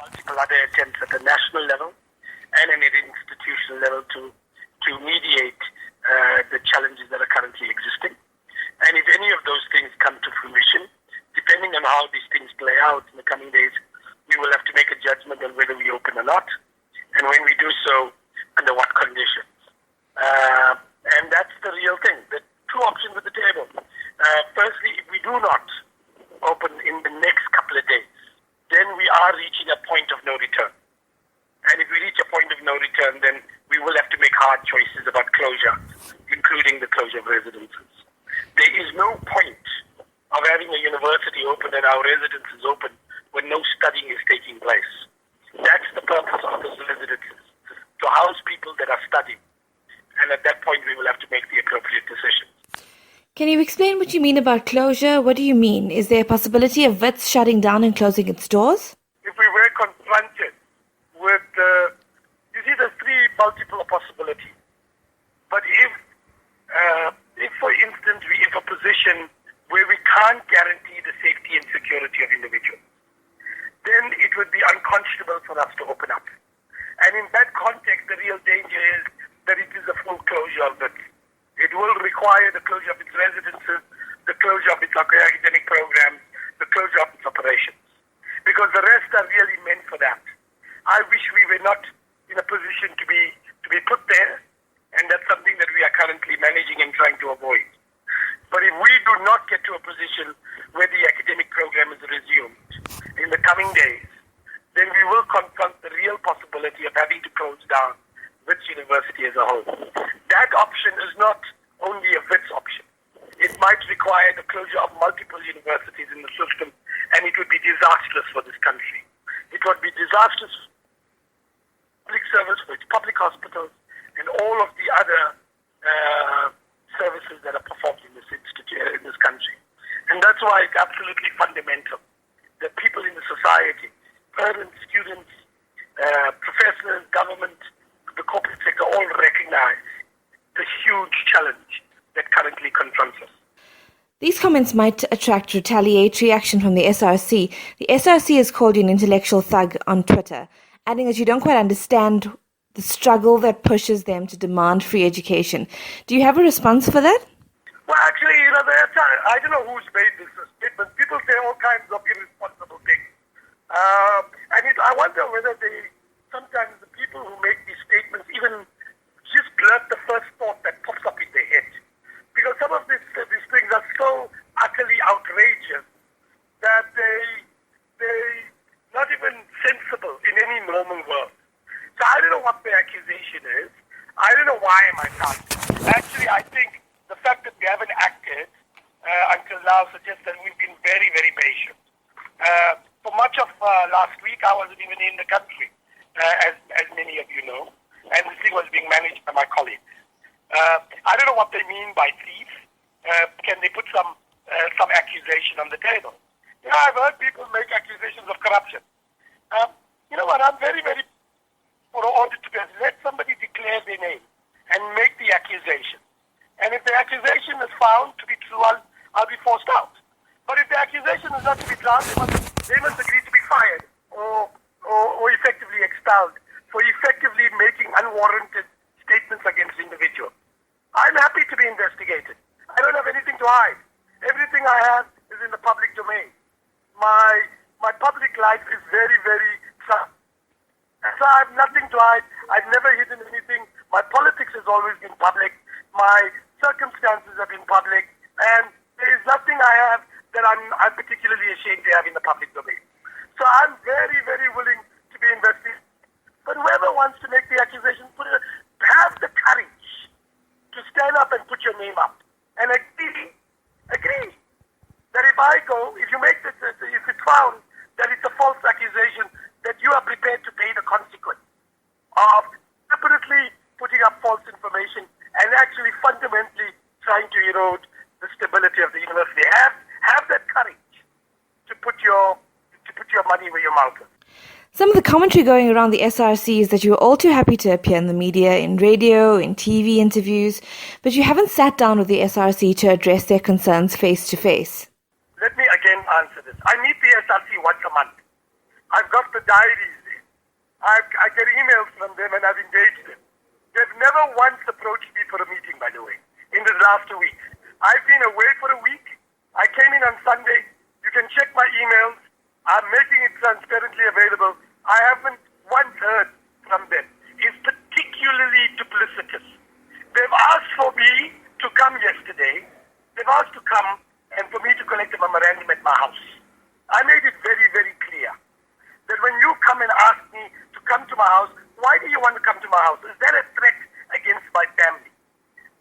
multiple other attempts at the national level and an institutional level to mediate the challenges that are currently existing. And if any of those things come to fruition, depending on how these things play out in the coming days, we will have to make a judgment on whether we open or not, and when we do so, under what conditions. And that's the real thing. The two options at the table. Firstly, if we do not open in the next couple of days, then we are reaching a point of no return. And if we reach a point of no return, then we will have to make hard choices about closure, including the closure of residences. There is no point of having a university open and our residences open when no studying is taking place. That's the purpose of those residences, to house people that are studying. And at that point, we will have to make the appropriate decisions. Can you explain what you mean about closure? What do you mean? Is there a possibility of Wits shutting down and closing its doors? If we were confronted with, you see, there's three multiple possibilities. But if for instance, we're in a position where we can't guarantee the safety and security of individuals, then it would be unconscionable for us to open up. And in that context, the real danger is that it is a full closure of it. It will require the closure of its residences, the closure of its academic programs, the closure of its operations. Because the rest are really meant for that. I wish we were not in a position to be put there, and that's something that we are currently managing and trying to avoid. But if we do not get to a position where the academic program is resumed in the coming days, then we will confront the real possibility of having to close down Wits University as a whole. That option is not only a Wits option. It might require the closure of multiple universities in the system, and it would be disastrous for this country. It would be disastrous for public service, for its public hospitals, and all of the other services that are performed in this country. And that's why it's absolutely fundamental that people in the society, parents, students, professors, government, the corporate sector, all recognize the huge challenge that currently confronts us. These comments might attract retaliatory action from the SRC. The SRC has called you an intellectual thug on Twitter, adding that you don't quite understand the struggle that pushes them to demand free education. Do you have a response for that? Well, actually, I don't know who's made this statement. People say all kinds of irresponsible things. I wonder whether sometimes the people who make these statements even just blurt the first thought that pops up in their head. Because some of these things are so utterly outrageous that they're not even sensible in any normal world. So I don't know what the accusation is. I don't know why am I not. Actually, I think the fact that we haven't acted until now suggests that we've been very, very patient. For much of last week, I wasn't even in the country, as many of you know, and this thing was being managed by my colleagues. I don't know what they mean by thief. Can they put some accusation on the table? I've heard people make accusations of corruption. You know what? I'm very, very for audit to let somebody declare their name and make the accusation. And if the accusation is found to be true, I'll be forced out. But if the accusation is not to be found, they must agree to be fired or effectively expelled for effectively making unwarranted statements against individuals. I'm happy to be investigated. I don't have anything to hide. Everything I have is in the public domain. My public life is very, very tough. So I have nothing to hide. I've never hidden anything. My politics has always been public. My circumstances have been public. And there is nothing I have that I'm particularly ashamed to have in the public domain. So I'm very, very willing to be investigated. But whoever wants to make the accusation, have the courage to stand up and put your name up. And agree that if you make this, if it's found that it's a false accusation, that you are prepared to pay the consequence of deliberately putting up false information and actually fundamentally trying to erode the stability of the university. Have that courage to put your money where your mouth is. Some of the commentary going around the SRC is that you were all too happy to appear in the media, in radio, in TV interviews, but you haven't sat down with the SRC to address their concerns face to face. Let me again answer this. I meet the SRC once a month. I've got the diaries there. I get emails from them and I've engaged them. They've never once approached me for a meeting, by the way, in the last 2 weeks. I've been away for a week. I came in on Sunday. You can check my emails. I'm making it transparently available. I haven't once heard from them. It's particularly duplicitous. They've asked for me to come yesterday. They've asked to come and for me to collect a memorandum at my house. I made it very, very clear that when you come and ask me to come to my house, why do you want to come to my house? Is that a threat against my family?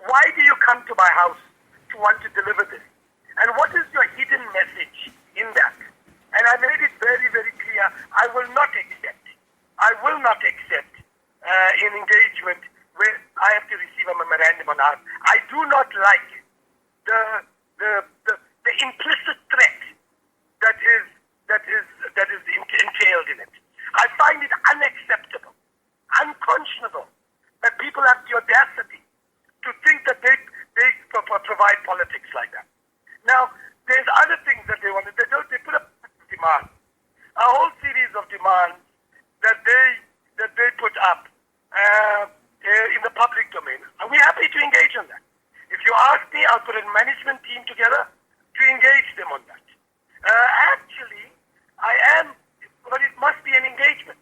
Why do you come to my house to want to deliver this? And what is your hidden message in that? And I made it very, very clear, I will not accept an engagement where I have to receive a memorandum on art. I do not like the implicit threat that is entailed in it. I find it unacceptable, unconscionable that people have the audacity to think that they provide politics like that. Now, there's other things that they want. They put up demands, a whole series of demands that they put up in the public domain. And we're happy to engage on that. If you ask me, I'll put a management team together to engage them on that. Actually, I am, but it must be an engagement.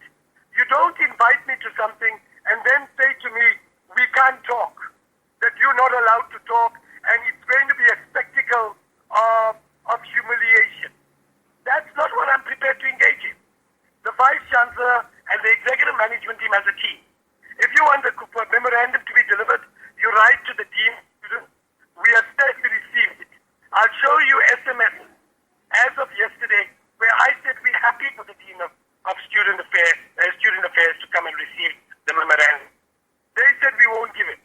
You don't invite me to something and then say to me, we can't talk, that you're not allowed to talk, and it's going to be a spectacle of humiliation. That's not what I'm prepared to engage in. The Vice Chancellor and the Executive Management Team as a team. If you want the memorandum to be delivered, you write to the Dean student. We have said we received it. I'll show you SMS as of yesterday where I said we're happy for the Dean of Student Affairs to come and receive the memorandum. They said we won't give it.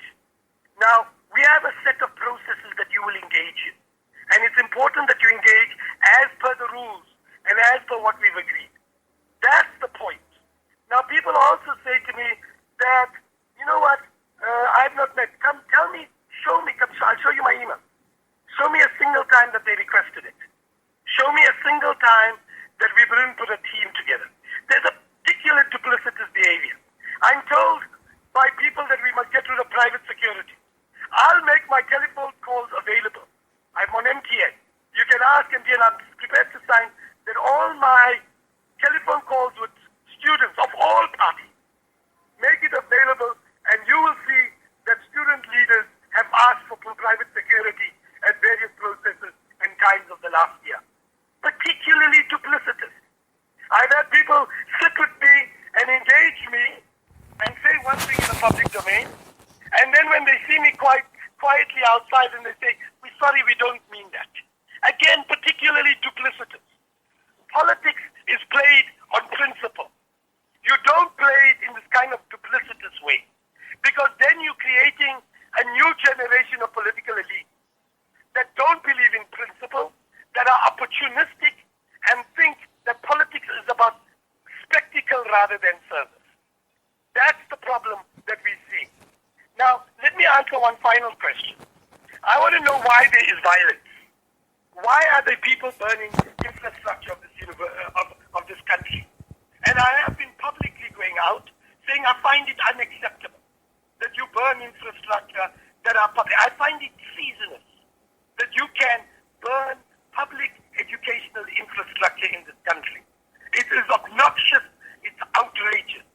Now, we have a set of processes that you will engage in. And it's important that you engage as per the rules and as per what we've agreed. That's the point. Now, people also say to me that, you know what, I've not met. Come, tell me, show me, I'll show you my email. Show me a single time that they requested it. Show me a single time that we didn't put a team together. There's a particular duplicitous behavior. I'm told by people that we must get rid of private security. I'll make my telephone calls available. I'm on MTN. You can ask MTN, I'm prepared to sign that all my telephone calls with students of all parties, make it available, and you will see that student leaders have asked for private security at various processes and times of the last year. Particularly duplicitous. I've had people sit with me and engage me and say one thing in the public domain, and then when they see me quietly outside and they say, we're sorry, we don't mean that. Again, particularly duplicitous. Politics is played on principle. You don't play it in this kind of duplicitous way, because then you're creating a new generation of political elites that don't believe in principle, that are opportunistic and think that politics is about spectacle rather than service. That's the problem that we see. Now, let me answer one final question. I want to know why there is violence. Why are there people burning infrastructure of this country? And I have been publicly going out saying I find it unacceptable that you burn infrastructure that are public. I find it treasonous that you can burn public educational infrastructure in this country. It is obnoxious. It's outrageous.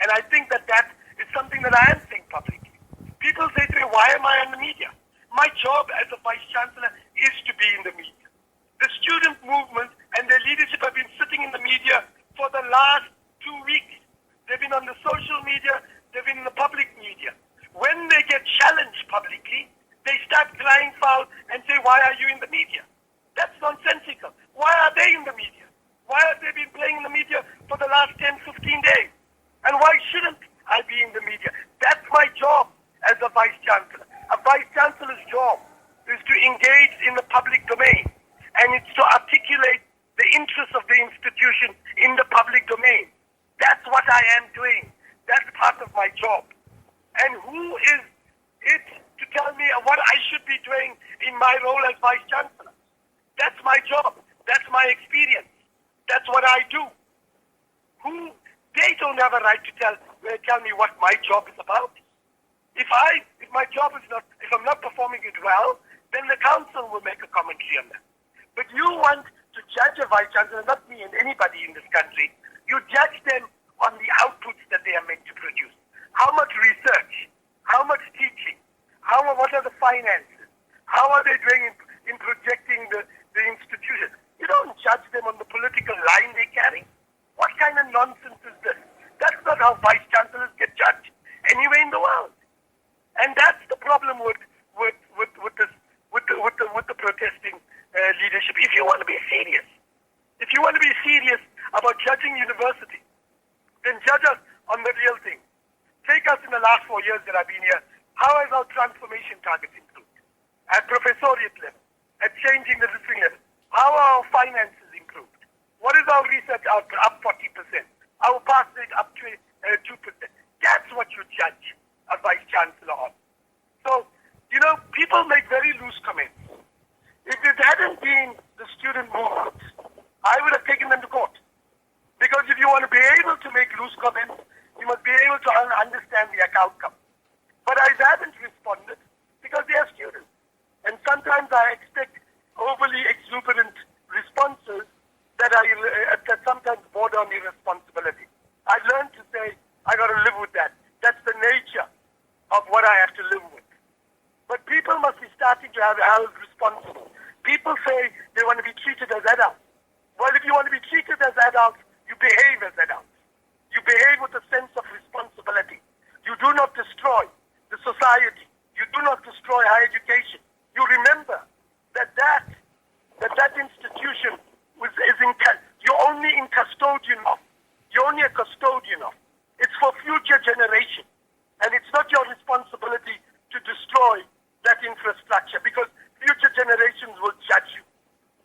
And I think that is something that I am saying publicly. People say to me, why am I in the media? My job as a Vice Chancellor is to be in the media. The student movement and their leadership have been sitting in the media for the last 2 weeks. They've been on the social media, they've been in the public media. When they get challenged publicly, they start crying foul and say, why are you in the media? That's nonsensical. Why are they in the media? Why have they been playing in the media for the last 10, 15 days? And why shouldn't I be in the media? That's my job as a Vice Chancellor. A Vice Chancellor's job is to engage in the public domain, and it's to articulate the interests of the institution in the public domain. That's what I am doing. That's part of my job. And who is it to tell me what I should be doing in my role as Vice Chancellor? That's my job. That's my experience. That's what I do. who they don't have a right to tell me what my job is about. If my job is not, if I'm not performing it well, then the council will make a commentary on that. But you want to judge a vice chancellor, not me and anybody in this country. You judge them on the outputs that they are meant to produce. How much research? How much teaching? What are the finances? How are they doing in projecting the institution? You don't judge them on the political line they carry. What kind of nonsense is this? That's not how vice chancellors get judged anywhere in the world. And that's the problem with the protesting leadership. If you want to be serious about judging university, then judge us on the real thing. Take us in the last 4 years that I've been here. How has our transformation targets improved? At professoriate level, at changing the listening level. How are our finances improved? What is our research output? Up 40%. Our pass rate up to 2%. That's what you judge a vice chancellor on. So, people make very loose comments. If it hadn't been the student movement, I would have taken them to court. Because if you want to be able to make loose comments, you must be able to understand the outcome. But I haven't responded because they are students. And sometimes I expect overly exuberant responses that sometimes border on irresponsibility. I learned to say, I got to live with that. That's the nature of what I have to live with. But people must be starting to have held responsible. People say they want to be treated as adults. Well, if you want to be treated as adults, you behave as adults. You behave with a sense of responsibility. You do not destroy the society. You do not destroy higher education. You remember that institution you're only in custodian of. You're only a custodian of. It's for future generations. And it's not your responsibility to destroy that infrastructure because future generations will judge you.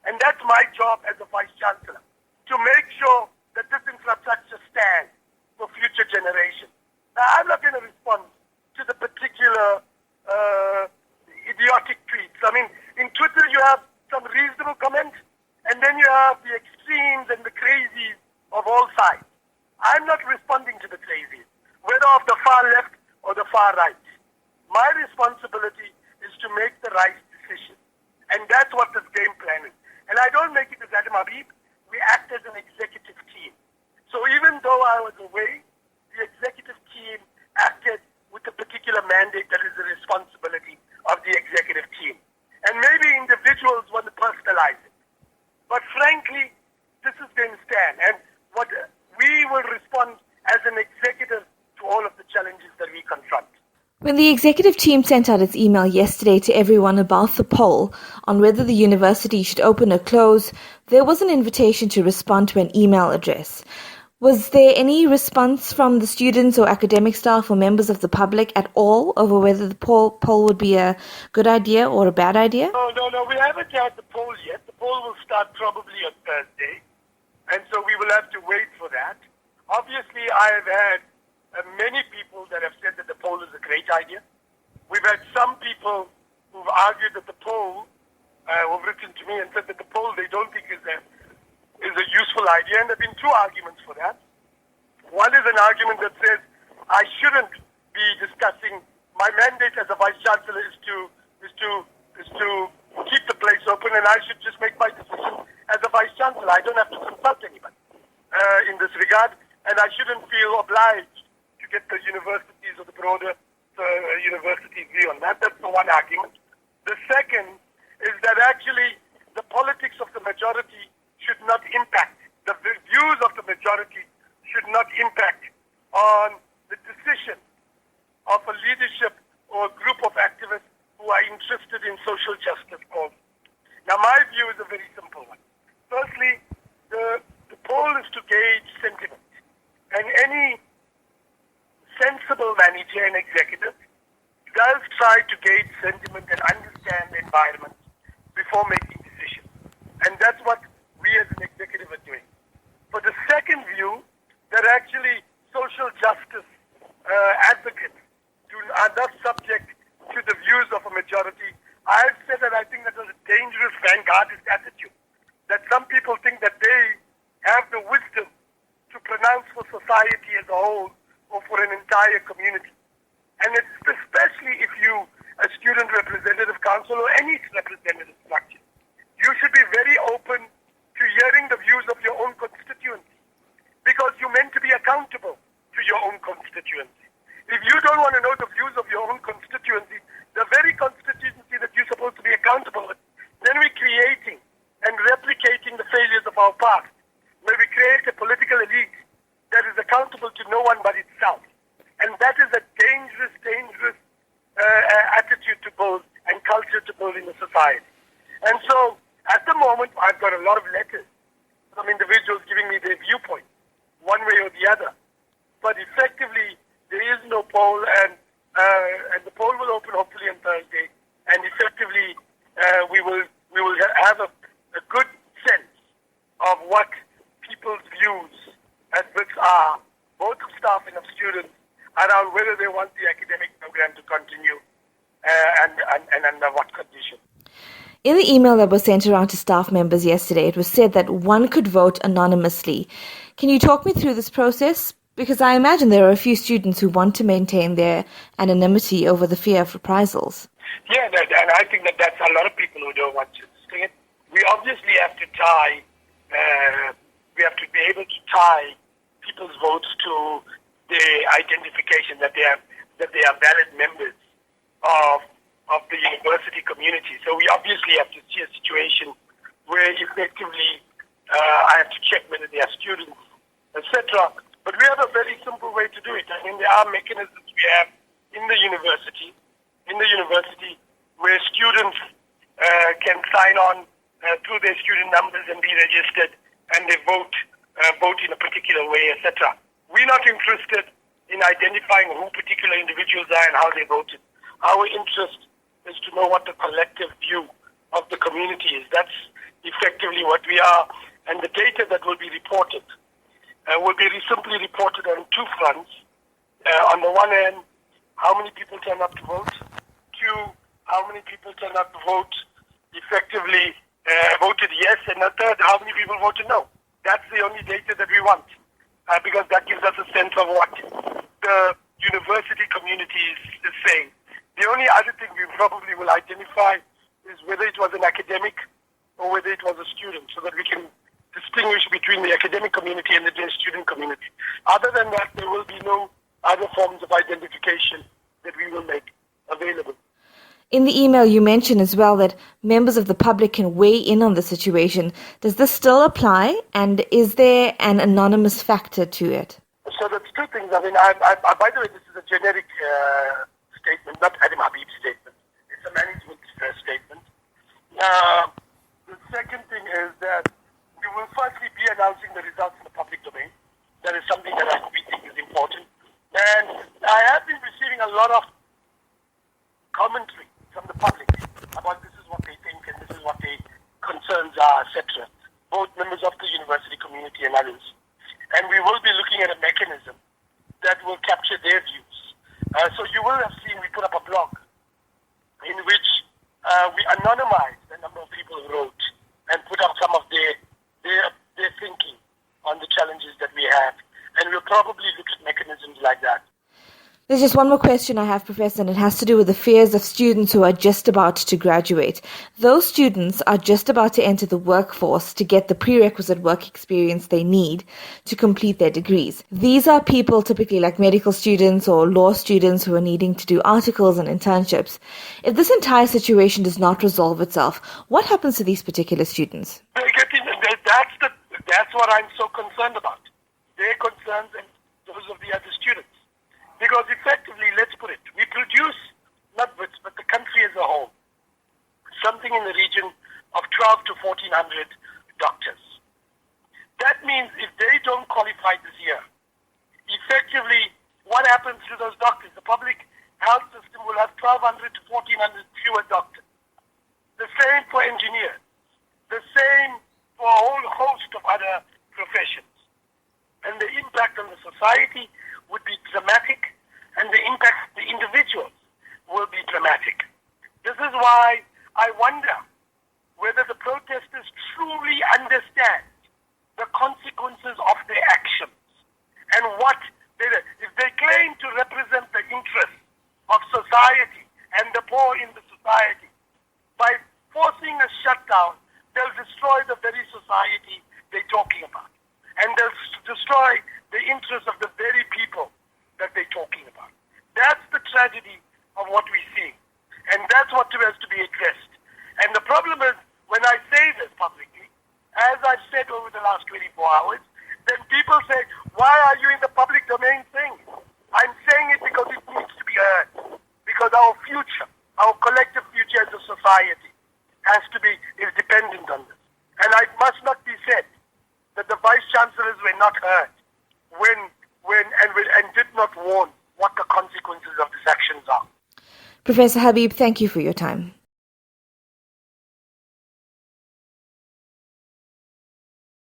And that's my job as a vice chancellor, to make sure that this infrastructure stands for future generations. Now, I'm not going to respond to the particular idiotic tweets. I mean, in Twitter you have some reasonable comments, and then you have the extremes and the crazies of all sides. I'm not responding to the crazies, whether of the far left or the far right. My responsibility is to make the right decision. And that's what this game plan is. And I don't make it as Adam Habib. We act as an executive team. So even though I was away, the executive team acted with a particular mandate that is the responsibility of the executive team. And maybe individuals want to personalize it. But frankly, this is going to stand. And what we will respond as an executive to all of the challenges that we confront. When the executive team sent out its email yesterday to everyone about the poll on whether the university should open or close, there was an invitation to respond to an email address. Was there any response from the students or academic staff or members of the public at all over whether the poll would be a good idea or a bad idea? No, we haven't had the poll yet. The poll will start probably on Thursday, and so we will have to wait for that. Obviously, I have had many people that have said that the poll is a great idea. We've had some people who've argued that the poll, who've written to me and said that the poll they don't think is a useful idea, and there have been two arguments for that. One is an argument that says I shouldn't be discussing. My mandate as a vice chancellor is to keep the place open, and I should just make my decision as a vice chancellor. I don't have to consult anybody in this regard, and I shouldn't feel obliged to get the universities or the broader university view on that. That's the one argument. The second is that actually the politics of the majority should not impact, the views of the majority should not impact on the decision of a leadership or a group of activists who are interested in social justice causes. Now, my view is a very simple one. Firstly, the poll is to gauge sentiment. And any sensible manager and executive does try to gauge sentiment and understand the environment before making decisions. And that's what we as an executive are doing. For the second view, that actually social justice advocates are not subject to the views of a majority. I've said that I think that was a dangerous vanguardist attitude. That some people think that they have the wisdom to pronounce a whole or for an entire community. And it's especially if you, a student representative council or any representative structure, you should be very open to hearing the views of your own constituency, because you're meant to be accountable to your own constituency. If you don't want to know the views of your own constituency, the very constituency that you're supposed to be accountable with, then we're creating and replicating the failures of our past, where we create a political elite that is accountable to no one but itself. And that is a dangerous, dangerous attitude to build and culture to build in a society. And so, at the moment, I've got a lot of letters from individuals giving me their viewpoint, one way or the other. But effectively, there is no poll, and the poll will open hopefully on Thursday. And effectively, we will have a good sense of what people's views at Wits are, both of staff and of students, around whether they want the academic program to continue and under what conditions. In the email that was sent around to staff members yesterday, it was said that one could vote anonymously. Can you talk me through this process? Because I imagine there are a few students who want to maintain their anonymity over the fear of reprisals. Yeah, and I think that's a lot of people who don't want to stay. We obviously have to tie, we have to be able to tie people's votes to their identification that they are valid members of the university community. So we obviously have to see a situation where effectively I have to check whether they are students, etc. But we have a very simple way to do it. I mean, there are mechanisms we have in the university where students can sign on through their student numbers and be registered, and they vote in a particular way, etc. We're not interested in identifying who particular individuals are and how they voted. Our interest is to know what the collective view of the community is. That's effectively what we are. And the data that will be reported will be simply reported on two fronts. On the one hand, how many people turn up to vote. Two, how many people turn up to vote effectively voted yes. And the third, how many people voted no. That's the only data that we want, because that gives us a sense of what the university community is saying. The only other thing we probably will identify is whether it was an academic or whether it was a student, so that we can distinguish between the academic community and the student community. Other than that, there will be no other forms of identification that we will make available. In the email, you mentioned as well that members of the public can weigh in on the situation. Does this still apply? And is there an anonymous factor to it? So that's two things. I mean, by the way, this is a generic statement, not Adam Habib's statement. It's a management statement. The second thing is that we will firstly be announcing the results in the public domain. That is something that we think is important. And I have been receiving a lot of commentary from the public about this is what they think and this is what their concerns are, etc. Both members of the university community and others. And we will be looking at a mechanism that will capture their views. So you will have seen we put up a blog in which we anonymized the number of people who wrote and put up some of their thinking on the challenges that we have. And we'll probably look at mechanisms like that. There's just one more question I have, Professor, and it has to do with the fears of students who are just about to graduate. Those students are just about to enter the workforce to get the prerequisite work experience they need to complete their degrees. These are people typically like medical students or law students who are needing to do articles and internships. If this entire situation does not resolve itself, what happens to these particular students? That's what I'm so concerned about. Their concerns and those of the other students. Because effectively, let's put it, we produce, not Wits, but the country as a whole, something in the region of 12 to 1,400 doctors. That means if they don't qualify this year, effectively, what happens to those doctors? The public health system will have 1,200 to 1,400 fewer doctors. The same for engineers. The same for a whole host of other professions. And the impact on the society would be dramatic, and the impact on the individuals will be dramatic. This is why I wonder whether the protesters truly understand the consequences of their actions and what If they claim to represent the interests of society and the poor in the society, by forcing a shutdown, they'll destroy the very society they're talking about. And they'll destroy the interests of the very people that they're talking about. That's the tragedy of what we see. And that's what has to be addressed. And the problem is, when I say this publicly, as I've said over the last 24 hours, then people say, why are you in the public domain saying it? I'm saying it because it needs to be heard. Because our future, our collective future as a society, is dependent on this. And it must not be said that the vice chancellors were not heard and did not warn what the consequences of these actions are. Professor Habib, thank you for your time.